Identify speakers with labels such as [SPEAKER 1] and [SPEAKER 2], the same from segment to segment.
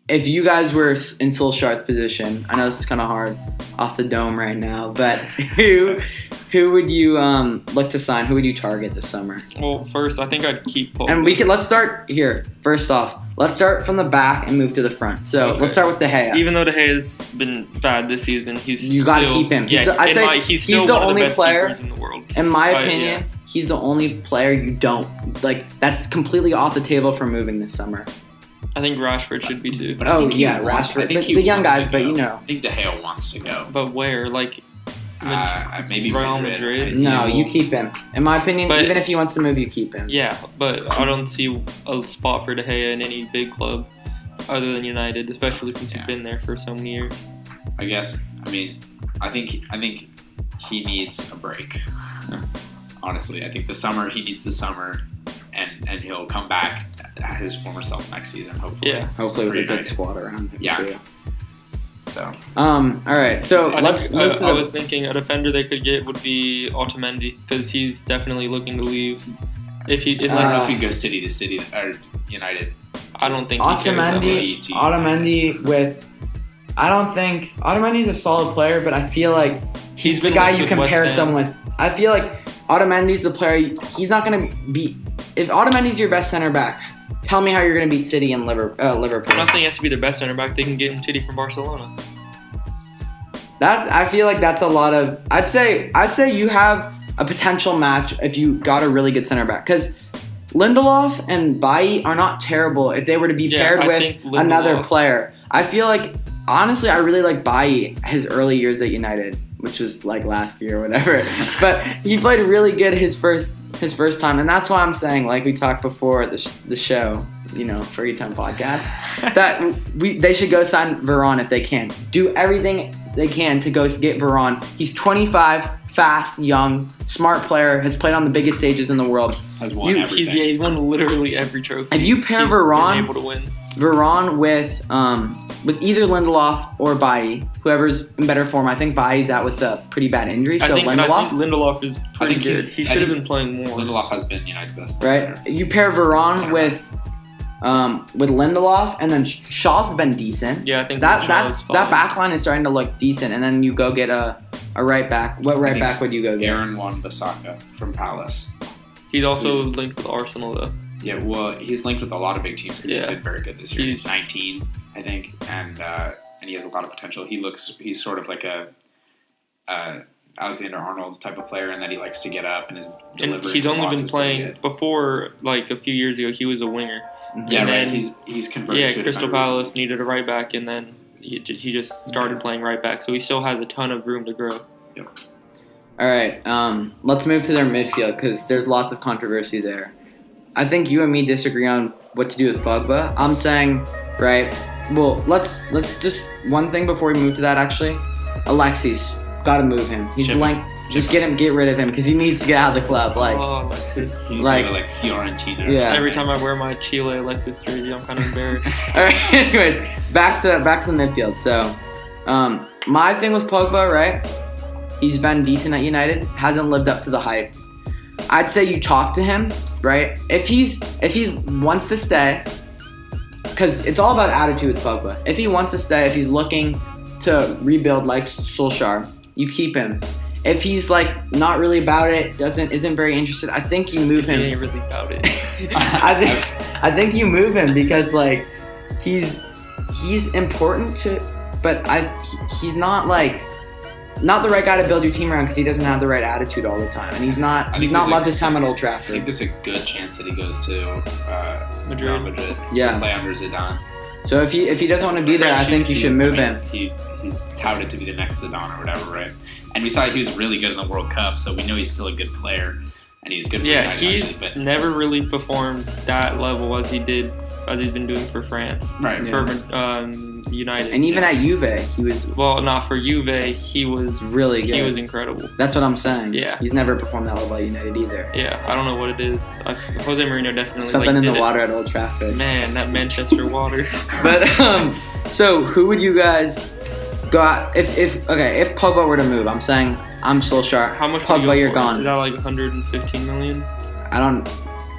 [SPEAKER 1] if you guys were in Solskjaer's position, I know this is kind of hard off the dome right now, but who would you look to sign? Who would you target this summer?
[SPEAKER 2] Well, first, I think I'd keep Pogba.
[SPEAKER 1] And let's start here. First off, let's start from the back and move to the front. So let's start with De Gea.
[SPEAKER 2] Even though De Gea has been bad this season,
[SPEAKER 1] you got to keep him.
[SPEAKER 2] Yeah,
[SPEAKER 1] I'd say
[SPEAKER 2] he's
[SPEAKER 1] the
[SPEAKER 2] one
[SPEAKER 1] only
[SPEAKER 2] of the best
[SPEAKER 1] player
[SPEAKER 2] keepers in the world.
[SPEAKER 1] In my opinion, he's the only player you don't like. That's completely off the table for moving this summer.
[SPEAKER 2] I think Rashford should be too.
[SPEAKER 1] Rashford. But the young guys, but you know.
[SPEAKER 3] I think De Gea wants to go.
[SPEAKER 2] But where? Like,
[SPEAKER 3] maybe
[SPEAKER 2] Real Madrid?
[SPEAKER 1] No, you keep him. In my opinion, even if he wants to move, you keep him.
[SPEAKER 2] Yeah, but I don't see a spot for De Gea in any big club other than United, especially since he's been there for so many years.
[SPEAKER 3] I think he needs a break. Honestly, I think he needs the summer, and he'll come back at his former self next season, hopefully.
[SPEAKER 2] Yeah.
[SPEAKER 1] Hopefully with a good squad around him.
[SPEAKER 3] Yeah.
[SPEAKER 1] Too.
[SPEAKER 3] So.
[SPEAKER 1] All right. So
[SPEAKER 2] I was thinking a defender they could get would be Otamendi because he's definitely looking to leave. If he
[SPEAKER 3] goes city to city or United.
[SPEAKER 2] I don't think
[SPEAKER 1] Otamendi's a solid player, but I feel like he's the guy you compare someone with. I feel like Otamendi's the player. He's not going to beat. If Otamendi's your best center back, tell me how you're going to beat City and Liverpool.
[SPEAKER 2] I'm not saying he has to be their best center back. They can get him City from Barcelona.
[SPEAKER 1] I feel like that's a lot of. I'd say you have a potential match if you got a really good center back because Lindelöf and Bailly are not terrible if they were to be paired with another player. I feel like honestly, I really like Bailly his early years at United, which was like last year or whatever. But he played really good his first time, and that's why I'm saying, like we talked before the show, Fergie Time podcast, that they should go sign Varane if they can. Do everything they can to go get Varane. He's 25, fast, young, smart player, has played on the biggest stages in the world.
[SPEAKER 3] Has won everything.
[SPEAKER 2] He's won literally every trophy.
[SPEAKER 1] If you pair Varane with either Lindelöf or Bailly, whoever's in better form. I think Bailly's out with a pretty bad injury, so Lindelöf.
[SPEAKER 2] I think Lindelöf is pretty good. He should have been playing more.
[SPEAKER 3] Lindelöf has been United's best.
[SPEAKER 1] Right? You pair Varane with Lindelöf, and then Shaw's been decent.
[SPEAKER 2] Yeah, I think
[SPEAKER 1] that back line is starting to look decent, and then you go get a right back. What right back would you go get?
[SPEAKER 3] Aaron Wan-Bissaka from Palace.
[SPEAKER 2] He's also linked with Arsenal, though.
[SPEAKER 3] Yeah, well, he's linked with a lot of big teams because he's been very good this year. He's 19, I think, and he has a lot of potential. He's sort of like a Alexander-Arnold type of player in that he likes to get up and his delivery.
[SPEAKER 2] And he's only been playing before, like a few years ago. He was a winger.
[SPEAKER 3] Yeah, right. He's converted.
[SPEAKER 2] Yeah, Crystal Palace needed a right back, and then he just started playing right back. So he still has a ton of room to grow.
[SPEAKER 3] Yep.
[SPEAKER 1] All right, let's move to their midfield because there's lots of controversy there. I think you and me disagree on what to do with Pogba. I'm saying, right, well, let's just one thing before we move to that, actually. Alexis, gotta move him. He's just get rid of him because he needs to get out of the club.
[SPEAKER 2] Alexis.
[SPEAKER 3] He's like Fiorentina.
[SPEAKER 1] Yeah.
[SPEAKER 2] Every time I wear my Chile Alexis jersey, I'm kind of embarrassed.
[SPEAKER 1] All right, anyways, back to the midfield. So, my thing with Pogba, right? He's been decent at United, hasn't lived up to the hype. I'd say you talk to him, right? If he wants to stay, because it's all about attitude with Pogba. If he wants to stay, if he's looking to rebuild like Solskjaer, you keep him. If he's like not really about it, isn't very interested, I think you move him.
[SPEAKER 2] He ain't really about it.
[SPEAKER 1] I think you move him because like he's important to, but he's not like. Not the right guy to build your team around because he doesn't have the right attitude all the time, and he's not loved his time at Old Trafford.
[SPEAKER 3] I think there's a good chance that he goes to Madrid to play under Zidane.
[SPEAKER 1] So if he doesn't want to be there, I think you should move him.
[SPEAKER 3] He's touted to be the next Zidane or whatever, right? And we saw he was really good in the World Cup, so we know he's still a good player, and he's good for United.
[SPEAKER 2] He's never really performed that level as he's been doing for France.
[SPEAKER 3] Right.
[SPEAKER 2] For United.
[SPEAKER 1] And even at Juve, he was...
[SPEAKER 2] Well, not for Juve, he was...
[SPEAKER 1] really good.
[SPEAKER 2] He was incredible.
[SPEAKER 1] That's what I'm saying.
[SPEAKER 2] Yeah.
[SPEAKER 1] He's never performed that level at United either.
[SPEAKER 2] Yeah, I don't know what it is. Jose Mourinho definitely...
[SPEAKER 1] Something in the water at Old Trafford.
[SPEAKER 2] Man, that Manchester water.
[SPEAKER 1] But, so who would you guys go out... If Pogba were to move, I'm saying I'm Solskjaer.
[SPEAKER 2] How much
[SPEAKER 1] Pogba, you're gone.
[SPEAKER 2] Is that like 115 million?
[SPEAKER 1] I don't...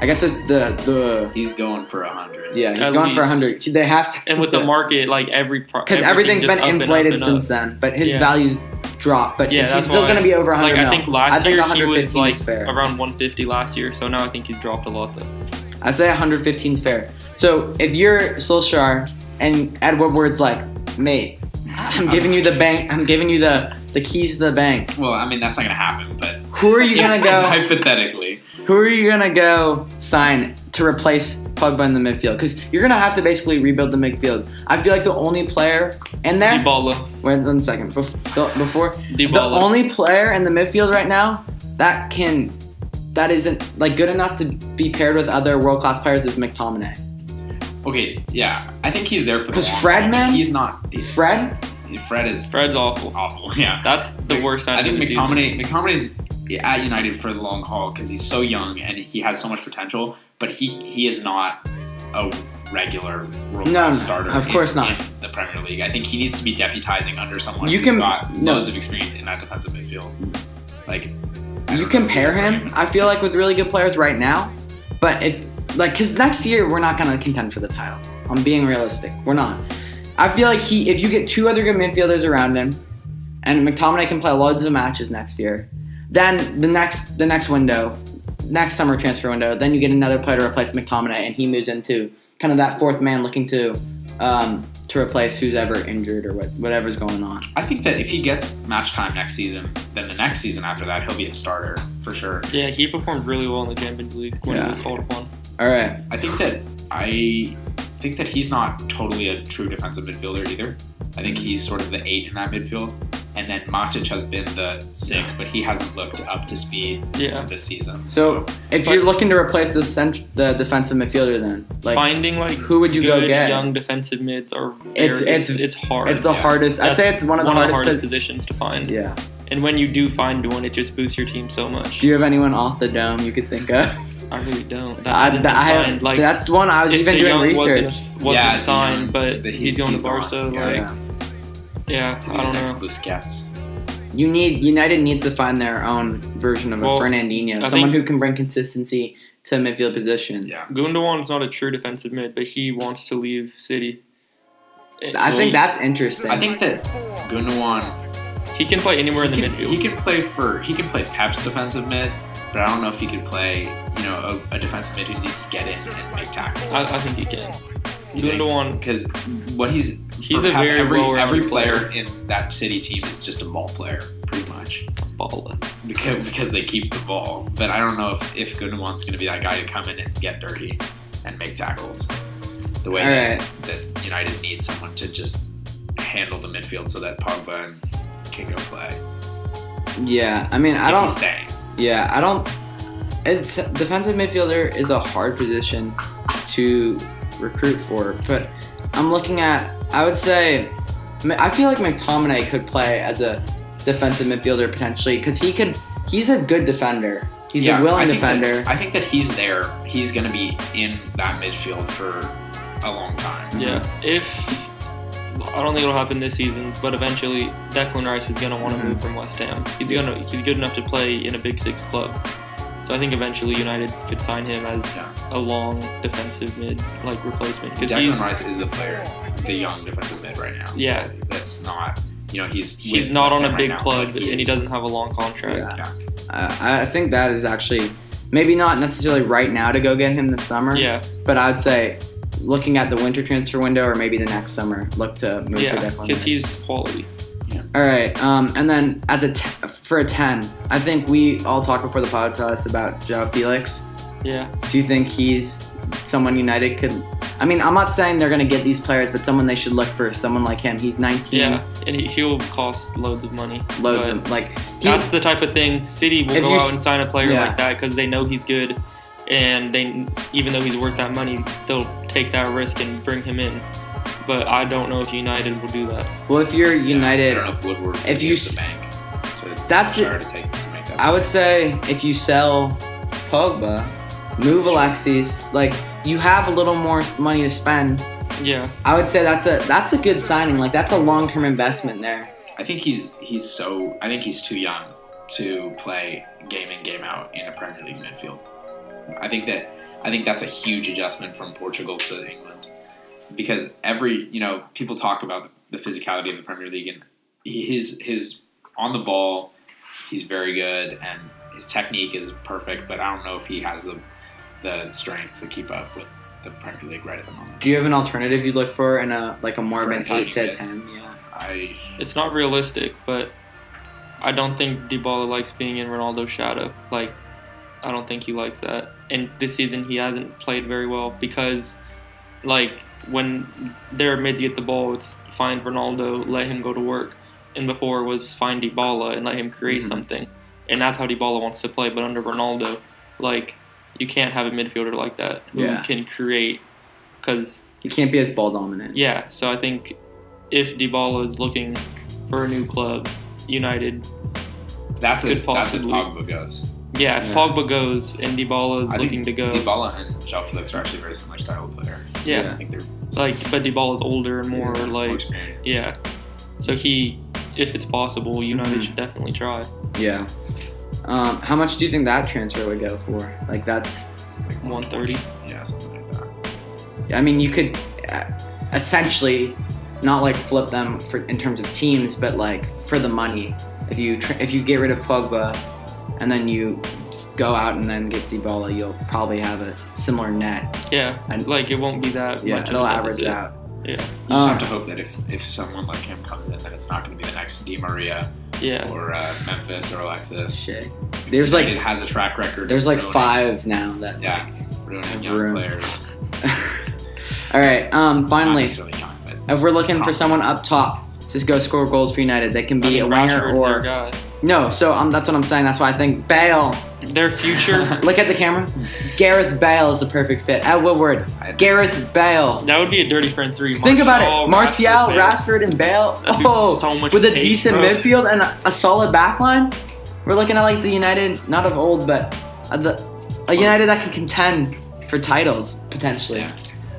[SPEAKER 1] I guess the
[SPEAKER 3] he's going for 100.
[SPEAKER 1] Yeah, he's going for 100. They have to.
[SPEAKER 2] And with the market, like
[SPEAKER 1] because everything's been inflated since then, but his value's dropped. But he's still going to be over 100.
[SPEAKER 2] Like I think last year he was like
[SPEAKER 1] fair.
[SPEAKER 2] around 150 last year. So now I think he's dropped a lot though.
[SPEAKER 1] I say 115 is fair. So if you're Solskjaer and Ed Woodward's like, mate, I'm giving you the bank. I'm giving you the keys to the bank.
[SPEAKER 3] Well, I mean that's not going to happen. But
[SPEAKER 1] who are you going to go?
[SPEAKER 3] Hypothetically,
[SPEAKER 1] who are you going to go sign to replace Pogba in the midfield? Because you're going to have to basically rebuild the midfield. I feel like the only player in there.
[SPEAKER 2] Dybala.
[SPEAKER 1] Wait 1 second. Before
[SPEAKER 2] Dybala.
[SPEAKER 1] The only player in the midfield right now that isn't like good enough to be paired with other world class players is McTominay.
[SPEAKER 3] Okay, yeah, I think he's there for the
[SPEAKER 1] because Fred, man,
[SPEAKER 3] he's not. Fred's
[SPEAKER 2] awful.
[SPEAKER 3] Awful, yeah.
[SPEAKER 2] That's the worst.
[SPEAKER 3] I think McTominay's at United for the long haul because he's so young and he has so much potential, but he is not a regular starter.
[SPEAKER 1] Of course not.
[SPEAKER 3] In the Premier League. I think he needs to be deputizing under someone who's got loads of experience in that defensive midfield. Like
[SPEAKER 1] you compare him, I feel like with really good players right now, but because next year we're not going to contend for the title. I'm being realistic. We're not. I feel like if you get two other good midfielders around him, and McTominay can play loads of matches next year, then the next window, next summer transfer window, then you get another player to replace McTominay, and he moves into kind of that fourth man looking to replace who's ever injured or whatever's going on.
[SPEAKER 3] I think that if he gets match time next season, then the next season after that he'll be a starter for sure.
[SPEAKER 2] Yeah, he performed really well in the Champions League when he was called upon.
[SPEAKER 1] All right.
[SPEAKER 3] I think that he's not totally a true defensive midfielder either. I think he's sort of the 8 in that midfield. And then Matic has been the 6, but he hasn't looked up to speed this season.
[SPEAKER 1] So if you're looking to replace the defensive midfielder, then
[SPEAKER 2] finding
[SPEAKER 1] who would you go get?
[SPEAKER 2] Young defensive mids are
[SPEAKER 1] it's
[SPEAKER 2] hard.
[SPEAKER 1] It's the hardest. I'd say it's one of the hardest
[SPEAKER 2] positions to find.
[SPEAKER 1] Yeah.
[SPEAKER 2] And when you do find one, it just boosts your team so much.
[SPEAKER 1] Do you have anyone off the dome you could think of?
[SPEAKER 2] I really don't.
[SPEAKER 1] That's the one I was even doing research.
[SPEAKER 2] Wasn't signed, but he's going to Barca. I don't know.
[SPEAKER 3] Busquets.
[SPEAKER 1] United needs to find their own version of a Fernandinho, someone who can bring consistency to a midfield position.
[SPEAKER 3] Yeah.
[SPEAKER 2] Gundogan is not a true defensive mid, but he wants to leave City.
[SPEAKER 1] I think that's interesting.
[SPEAKER 3] I think that Gundogan,
[SPEAKER 2] he can play anywhere in the midfield.
[SPEAKER 3] He can play Pep's defensive mid, but I don't know if he could play, a defensive mid who needs to get in and make tackles.
[SPEAKER 2] I think he can. Gundogan,
[SPEAKER 3] because what he's
[SPEAKER 2] a very
[SPEAKER 3] every player in that City team is just a ball player, pretty much.
[SPEAKER 2] Baller.
[SPEAKER 3] Because they keep the ball. But I don't know if Gundogan's going to be that guy to come in and get dirty and make tackles. The way that United needs someone to just handle the midfield so that Pogba can go play.
[SPEAKER 1] Yeah, I mean, I don't.
[SPEAKER 3] Stay.
[SPEAKER 1] Yeah, I don't. Defensive midfielder is a hard position to recruit for, but I'm looking at. I would say, I feel like McTominay could play as a defensive midfielder potentially because he's a good defender. He's a willing defender.
[SPEAKER 3] I think that he's there. He's going to be in that midfield for a long time.
[SPEAKER 2] Yeah, I don't think it'll happen this season, but eventually Declan Rice is going to want to move from West Ham. He's good enough to play in a Big Six club. So I think eventually United could sign him as a long defensive mid replacement.
[SPEAKER 3] Declan Rice is the player, the young defensive mid right now.
[SPEAKER 2] Yeah,
[SPEAKER 3] that's not. He's
[SPEAKER 2] not on a big club and he doesn't have a long contract.
[SPEAKER 1] Yeah. I think that is actually maybe not necessarily right now to go get him this summer.
[SPEAKER 2] Yeah,
[SPEAKER 1] but I'd say looking at the winter transfer window or maybe the next summer, look to move for Declan Rice.
[SPEAKER 2] Because he's quality.
[SPEAKER 1] Yeah. All right, and then for a 10, I think we all talked before the podcast about João Felix.
[SPEAKER 2] Yeah.
[SPEAKER 1] Do you think he's someone United could? I mean, I'm not saying they're going to get these players, but someone they should look for, someone like him. He's 19.
[SPEAKER 2] Yeah, and he'll cost loads of money.
[SPEAKER 1] That's
[SPEAKER 2] the type of thing. City will go out and sign a player like that because they know he's good, and even though he's worth that money, they'll take that risk and bring him in. But I don't know if United will do that.
[SPEAKER 1] Well, if you're United,
[SPEAKER 3] I don't know if Woodward will
[SPEAKER 1] if you
[SPEAKER 3] the bank
[SPEAKER 1] to make that. I would say if you sell Pogba, move Alexis, you have a little more money to spend.
[SPEAKER 2] Yeah.
[SPEAKER 1] I would say that's a good signing. That's a long-term investment there.
[SPEAKER 3] I think he's too young to play game in, game out in a Premier League midfield. I think that I think that's a huge adjustment from Portugal to England because people talk about the physicality of the Premier League and his on the ball, he's very good and his technique is perfect, but I don't know if he has the strength to keep up with the Premier League right at the moment.
[SPEAKER 1] Do you have an alternative you look for in a more of an 8 to 10? Yeah.
[SPEAKER 2] It's not realistic, but I don't think Dybala likes being in Ronaldo's shadow. Like, I don't think he likes that. And this season he hasn't played very well because, like, when their mids get the ball, it's find Ronaldo, let him go to work. And before was find Dybala and let him create something. And that's how Dybala wants to play. But under Ronaldo, like, you can't have a midfielder like that who can create because
[SPEAKER 1] you can't be as ball dominant.
[SPEAKER 2] Yeah, so I think if Dybala is looking for a new club, United
[SPEAKER 3] that's if Pogba goes.
[SPEAKER 2] Yeah, if Pogba goes and Dybala is looking to go.
[SPEAKER 3] Dybala and João Felix are actually very similar style of player.
[SPEAKER 2] Yeah.
[SPEAKER 3] I think they're
[SPEAKER 2] but Dybala's older and more So if it's possible, United should definitely try.
[SPEAKER 1] Yeah. How much do you think that transfer would go for? Like that's
[SPEAKER 2] like 130.
[SPEAKER 3] Yeah, something like that.
[SPEAKER 1] I mean, you could essentially not like flip them in terms of teams, but like for the money. If you get rid of Pogba and then you go out and then get Dybala, you'll probably have a similar net.
[SPEAKER 2] Yeah, and like it won't be that much.
[SPEAKER 1] It'll average out.
[SPEAKER 2] Yeah.
[SPEAKER 3] You just have to hope that if someone like him comes in, that it's not going to be the next Di Maria or Memphis or Alexis.
[SPEAKER 1] Shit.
[SPEAKER 3] It has a track record.
[SPEAKER 1] There's like 5 now that
[SPEAKER 3] ruining young players.
[SPEAKER 1] All right. Finally,
[SPEAKER 3] young,
[SPEAKER 1] if we're looking for someone up top to go score goals for United, they can be a winger or no. So that's what I'm saying. That's why I think Bale.
[SPEAKER 2] Their future.
[SPEAKER 1] Look at the camera. Gareth Bale is the perfect fit. At Woodward, Gareth Bale.
[SPEAKER 2] That would be a dirty front three.
[SPEAKER 1] Think about it. Martial, Rashford, and Bale.
[SPEAKER 2] So much
[SPEAKER 1] with a
[SPEAKER 2] pace,
[SPEAKER 1] decent midfield and a solid backline. We're looking at like the United, not of old, but a United that can contend for titles potentially.
[SPEAKER 3] Yeah.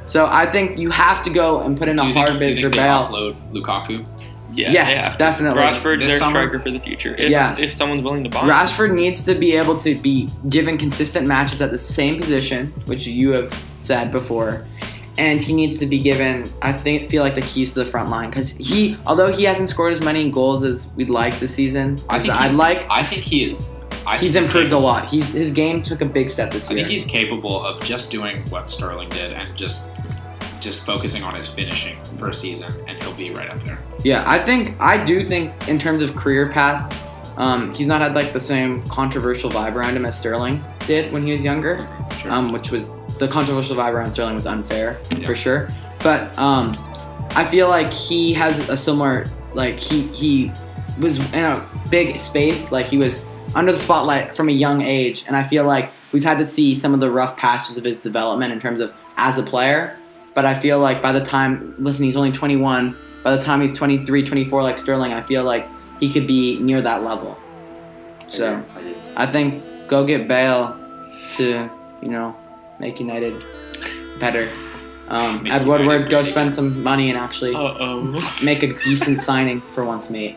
[SPEAKER 1] So I think you have to go and put in a hard bid for Bale.
[SPEAKER 3] Offload Lukaku?
[SPEAKER 2] Yeah,
[SPEAKER 1] yes, definitely.
[SPEAKER 2] Rashford's their striker for the future. If someone's willing to buy him.
[SPEAKER 1] Rashford needs to be able to be given consistent matches at the same position, which you have said before, and he needs to be given, feel like the keys to the front line because although he hasn't scored as many goals as we'd like this season,
[SPEAKER 3] I think he is.
[SPEAKER 1] He's improved a lot. His game took a big step this year.
[SPEAKER 3] I think he's capable of just doing what Sterling did and just focusing on his finishing for a season, and he'll be right up there.
[SPEAKER 1] Yeah, I do think in terms of career path, he's not had like the same controversial vibe around him as Sterling did when he was younger, which was the controversial vibe around Sterling was unfair for sure. But I feel like he has a similar he was in a big space, like he was under the spotlight from a young age, and I feel like we've had to see some of the rough patches of his development in terms of as a player. But I feel like by the time, he's only 21, by the time he's 23, 24 like Sterling, I feel like he could be near that level. So I think go get Bale to, make United better. Ed Woodward, go spend some money and actually make a decent signing for once, mate.